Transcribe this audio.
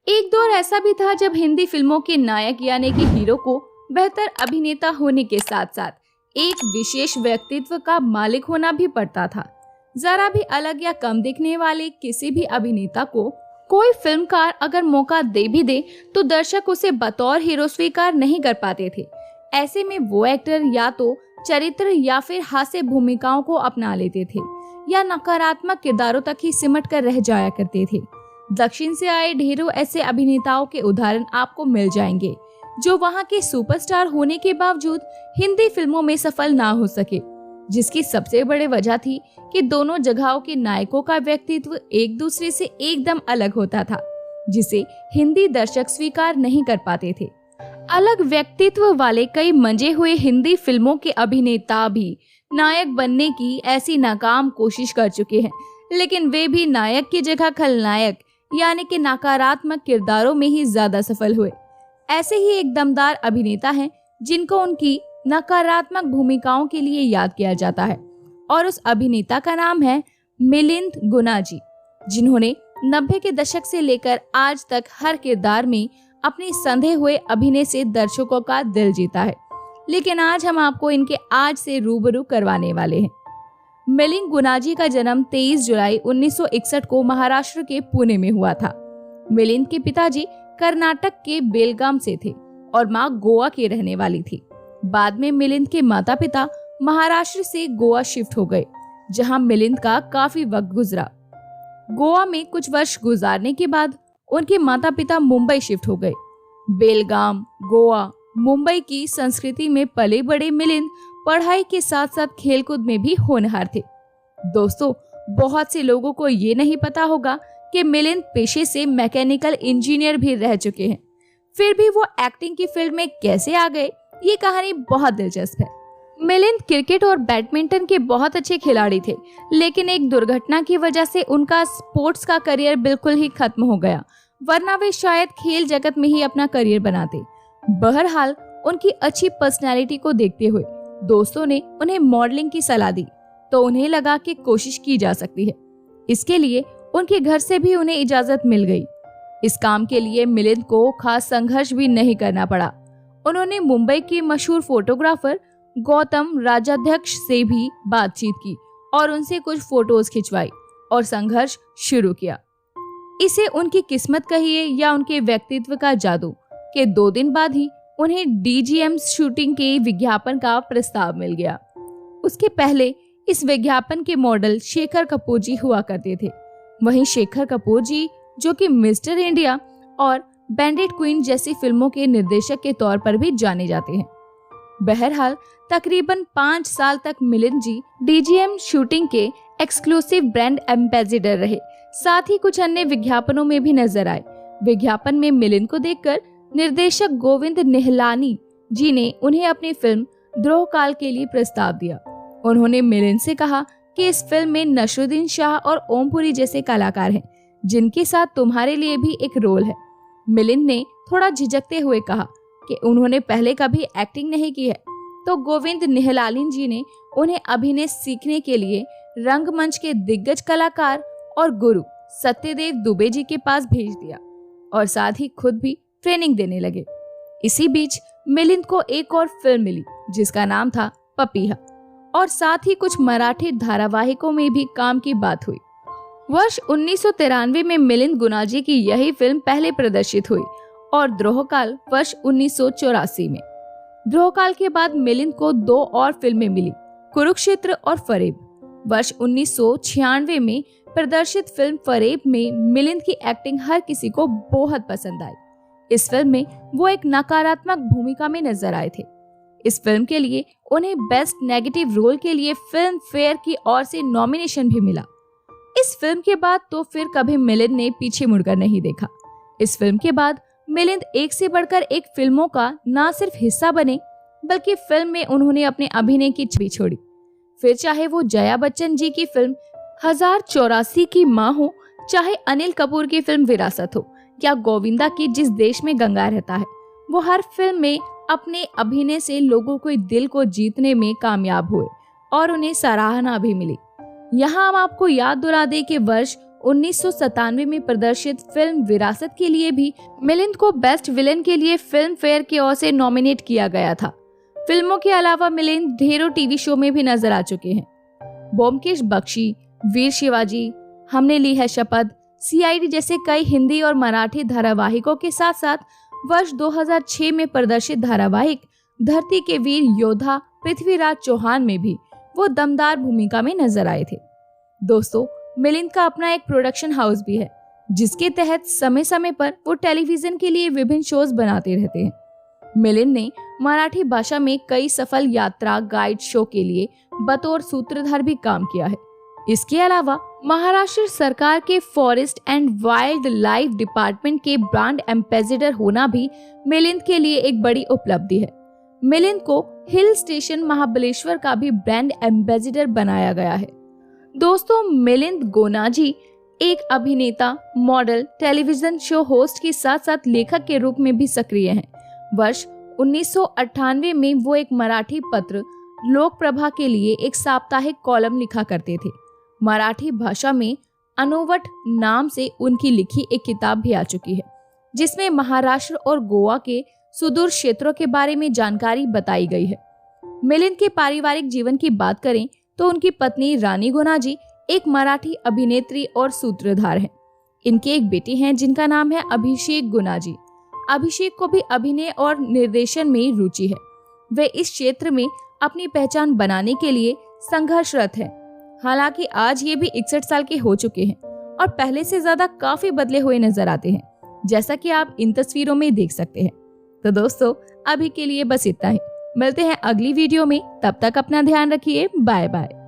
एक दौर ऐसा भी था जब हिंदी फिल्मों के नायक यानी कि हीरो को बेहतर अभिनेता होने के साथ साथ एक विशेष व्यक्तित्व का मालिक होना भी पड़ता था। जरा भी अलग या कम दिखने वाले किसी भी अभिनेता को कोई फिल्मकार अगर मौका दे भी दे तो दर्शक उसे बतौर हीरो स्वीकार नहीं कर पाते थे। ऐसे में वो एक्टर या तो चरित्र या फिर हास्य भूमिकाओं को अपना लेते थे या नकारात्मक किरदारों तक ही सिमट कर रह जाया करते थे। दक्षिण से आए ढेरों ऐसे अभिनेताओं के उदाहरण आपको मिल जाएंगे जो वहां के सुपरस्टार होने के बावजूद हिंदी फिल्मों में सफल ना हो सके, जिसकी सबसे बड़ी वजह थी कि दोनों जगहों के नायकों का व्यक्तित्व एक दूसरे से एकदम अलग होता था, जिसे हिंदी दर्शक स्वीकार नहीं कर पाते थे। अलग व्यक्तित्व वाले कई मंजे हुए हिंदी फिल्मों के अभिनेता भी नायक बनने की ऐसी नाकाम कोशिश कर चुके हैं, लेकिन वे भी नायक की जगह खलनायक यानी कि नकारात्मक किरदारों में ही ज्यादा सफल हुए। ऐसे ही एक दमदार अभिनेता हैं जिनको उनकी नकारात्मक भूमिकाओं के लिए याद किया जाता है और उस अभिनेता का नाम है मिलिंद गुना जी, जिन्होंने 90 के दशक से लेकर आज तक हर किरदार में अपने संधे हुए अभिनय से दर्शकों का दिल जीता है। लेकिन आज हम आपको इनके आज से रूबरू करवाने वाले हैं। मिलिंद गुना जी का जन्म 23 जुलाई 1961 को महाराष्ट्र के पुणे में हुआ था। मिलिंद के पिताजी कर्नाटक के बेलगाम से थे और मां गोवा की रहने वाली थी। बाद में मिलिंद के माता पिता महाराष्ट्र से गोवा शिफ्ट हो गए, जहां मिलिंद का काफी वक्त गुजरा। गोवा में कुछ वर्ष गुजारने के बाद उनके माता पिता मुंबई शिफ्ट हो गए। बेलगाम, गोवा, मुंबई की संस्कृति में पले बड़े मिलिंद पढ़ाई के साथ साथ खेलकूद में भी होनहार थे। दोस्तों, बहुत से लोगों को ये नहीं पता होगा कि मिलिंद पेशे से मैकेनिकल इंजीनियर भी रह चुके हैं। फिर भी वो एक्टिंग की फील्ड में कैसे आ गए, ये कहानी बहुत दिलचस्प है। मिलिंद क्रिकेट और बैडमिंटन के बहुत अच्छे खिलाड़ी थे, लेकिन एक दुर्घटना की वजह से उनका स्पोर्ट्स का करियर बिल्कुल ही खत्म हो गया, वरना वे शायद खेल जगत में ही अपना करियर बनाते। बहरहाल उनकी अच्छी पर्सनैलिटी को देखते हुए दोस्तों ने उन्हें मॉडलिंग की सलाह दी, तो उन्हें लगा कि कोशिश की जा सकती है। इसके लिए उनके घर से भी उन्हें इजाजत मिल गई। इस काम के लिए मिलिंद को खास संघर्ष भी नहीं करना पड़ा। उन्होंने मुंबई के मशहूर फोटोग्राफर गौतम राजाध्यक्ष से भी बातचीत की और उनसे कुछ फोटोज खिंचवाई और संघर्ष शुरू किया। इसे उनकी किस्मत कहिए या उनके व्यक्तित्व का जादू के 2 दिन बाद ही उन्हें DGM शूटिंग के विज्ञापन का प्रस्ताव मिल गया। उसके पहले इस विज्ञापन के मॉडल शेखर कपूर जी हुआ करते थे। वहीं शेखर कपूर जी, जो कि मिस्टर इंडिया और बैंडिट क्वीन जैसी फिल्मों के निर्देशक के तौर पर भी जाने जाते हैं। बहरहाल तकरीबन 5 साल तक मिलिंद जी DGM शूटिंग के एक्सक्लूसिव ब्रांड एम्बेसडर रहे, साथ ही कुछ अन्य विज्ञापनों में भी नजर आए। विज्ञापन में मिलिंद को देखकर निर्देशक गोविंद निहलानी जी ने उन्हें अपनी फिल्म द्रोहकाल के लिए प्रस्ताव दिया। उन्होंने मिलिंद से कहा कि इस फिल्म में नसरुद्दीन शाह और ओमपुरी जैसे कलाकार हैं, जिनके साथ तुम्हारे लिए भी एक रोल है। मिलिंद ने थोड़ा झिझकते हुए कहा कि उन्होंने पहले कभी एक्टिंग नहीं की है, तो गोविंद निहलानी जी ने उन्हें अभिनय सीखने के लिए रंगमंच के दिग्गज कलाकार और गुरु सत्यदेव दुबे जी के पास भेज दिया और साथ ही खुद भी ट्रेनिंग देने लगे। इसी बीच मिलिंद को एक और फिल्म मिली जिसका नाम था पपीहा, और साथ ही कुछ मराठी धारावाहिकों में भी काम की बात हुई। वर्ष 1993 में मिलिंद गुना जी की यही फिल्म पहले प्रदर्शित हुई और द्रोहकाल वर्ष 1984 में। द्रोहकाल के बाद मिलिंद को 2 और फिल्में मिली, कुरुक्षेत्र और फरेब। वर्ष 1996 में प्रदर्शित फिल्म फरेब में मिलिंद की एक्टिंग हर किसी को बहुत पसंद आई। इस फिल्म में वो एक नकारात्मक भूमिका में नजर आए थे। इस फिल्म के लिए उन्हें बेस्ट नेगेटिव रोल के लिए फिल्म फेयर की ओर से नॉमिनेशन भी मिला। इस फिल्म के बाद तो फिर कभी मिलिंद ने पीछे मुड़कर नहीं देखा। इस फिल्म के बाद मिलिंद एक से बढ़कर एक फिल्मों का न सिर्फ हिस्सा बने, बल्कि फिल्म में उन्होंने अपने अभिनय की छवि छोड़ी। फिर चाहे वो जया बच्चन जी की फिल्म 1084 की माँ हो, चाहे अनिल कपूर की फिल्म विरासत हो, या गोविंदा की जिस देश में गंगा रहता है, वो हर फिल्म में अपने अभिनय से लोगों के दिल को जीतने में कामयाब हुए और उन्हें सराहना भी मिली। यहाँ हम आपको याद दिला दें कि वर्ष 1997 में प्रदर्शित फिल्म विरासत के लिए भी मिलिंद को बेस्ट विलेन के लिए फिल्म फेयर की ओर से नॉमिनेट किया गया था। फिल्मों के अलावा मिलिंद ढेरों टीवी शो में भी नजर आ चुके हैं। ब्योमकेश बख्शी, वीर शिवाजी, हमने ली है शपथ, CID जैसे कई हिंदी और मराठी धारावाहिकों के साथ साथ वर्ष 2006 में प्रदर्शित धारावाहिक धरती के वीर योद्धा पृथ्वीराज चौहान में भी वो दमदार भूमिका में नजर आए थे। दोस्तों, मिलिंद का अपना एक प्रोडक्शन हाउस भी है, जिसके तहत समय समय पर वो टेलीविजन के लिए विभिन्न शोज बनाते रहते हैं। मिलिंद ने मराठी भाषा में कई सफल यात्रा गाइड शो के लिए बतौर सूत्रधार भी काम किया है। इसके अलावा महाराष्ट्र सरकार के forest and wild life department के ब्रांड एम्बेसडर होना भी मिलिंद के लिए एक बड़ी उपलब्धि है। मिलिंद को हिल स्टेशन महाबलेश्वर का भी ब्रांड एम्बेसडर बनाया गया है। दोस्तों, मिलिंद गोनाजी एक अभिनेता, मॉडल, टेलीविजन शो होस्ट के साथ साथ लेखक के रूप में भी सक्रिय हैं। वर्ष 1998 में वो एक मराठी पत्र लोक प्रभा के लिए एक साप्ताहिक कॉलम लिखा करते थे। मराठी भाषा में अनुवट नाम से उनकी लिखी एक किताब भी आ चुकी है, जिसमें महाराष्ट्र और गोवा के सुदूर क्षेत्रों के बारे में जानकारी बताई गई है। मिलिंद के पारिवारिक जीवन की बात करें तो उनकी पत्नी रानी गोनाजी एक मराठी अभिनेत्री और सूत्रधार हैं। इनकी एक बेटी है जिनका नाम है अभिषेक गोनाजी। अभिषेक को भी अभिनय और निर्देशन में रुचि है। वे इस क्षेत्र में अपनी पहचान बनाने के लिए संघर्षरत है। हालांकि आज ये भी 61 साल के हो चुके हैं और पहले से ज्यादा काफी बदले हुए नजर आते हैं, जैसा कि आप इन तस्वीरों में देख सकते हैं। तो दोस्तों, अभी के लिए बस इतना ही। मिलते हैं अगली वीडियो में, तब तक अपना ध्यान रखिए। Bye bye.